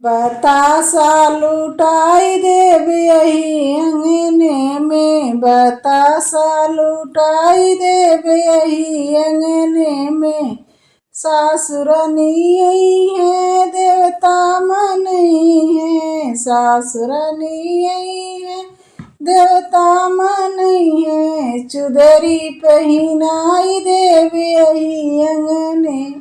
बतासा लुटाई देव यही अंगने में, बतासा लुटाई देव यही अंगने में। सासुरनी यही है देवता मन नहीं है, सासुरनी यही है देवता मन नहीं है। चुदरी पहनाई देव यही अंगने,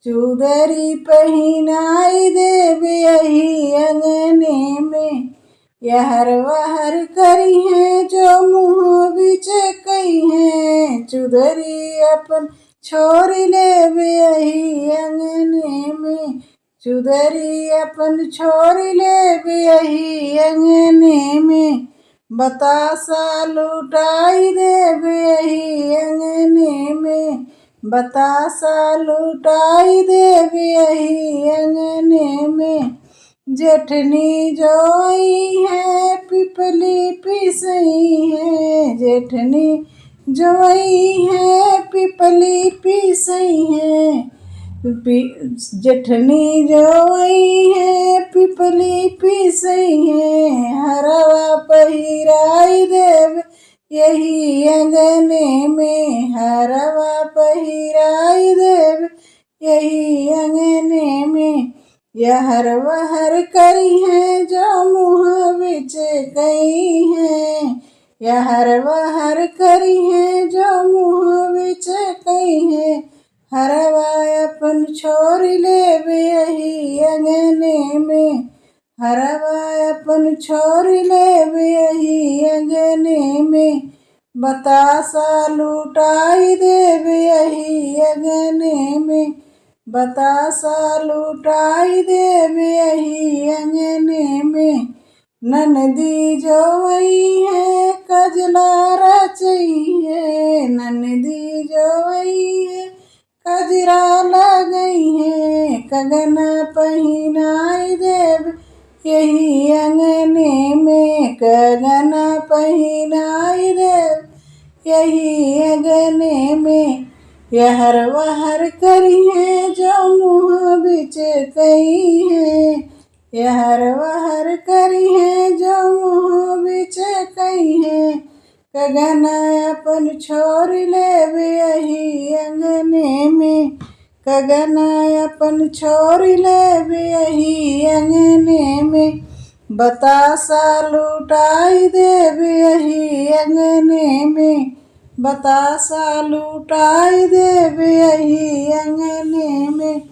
चुदरी पहनाई देव यही अंगने में। यहर वहर करी है जो मुँह बिच कही है, चुदरी अपन छोरी लेव यही अंगने में, चुदरी अपन छोरी लेव यही अंगने में। बतासा लुटाई देव यही अंगने में, बतासा लुटाई देव यही अंगने में। जेठनी जोई है पिपली पिसई है, जेठनी जोई है पिपली पिसई है। जेठनी जोई है पिपली पिसई है। हरवा पहिराई देव यही अंगने में, हरवा पहिराई देव यही अंगने में। यहर वहर करी है जो मुँह बिच कही है, यहर वहर करी है जो मुँह बिच कही है। हरवा अपन छोरी लेव यही अंगने में, हरवा अपन छोरी लेव यही अंगने में। बतासा लुटाई देव यही अंगने में, बतासा लुटाई देव यही अंगने में। ननदी जोई है कजला रचई है, ननदी जोई है कजरा लगई है। कगना पहिनाई देव यही अंगने में, कगना पहिनाई देव यही अंगने में। यहर वहर करी है जो मुँह बिच कही है, यहर वहर करी है जो मुँह बिच कही है। कगना अपन छोरी लेव यही अंगने में, कगना अपन छोरी लेव यही अंगने में। बतासा लुटाई देव यही अंगने में, बतासा लुटाई देव यही अंगने में।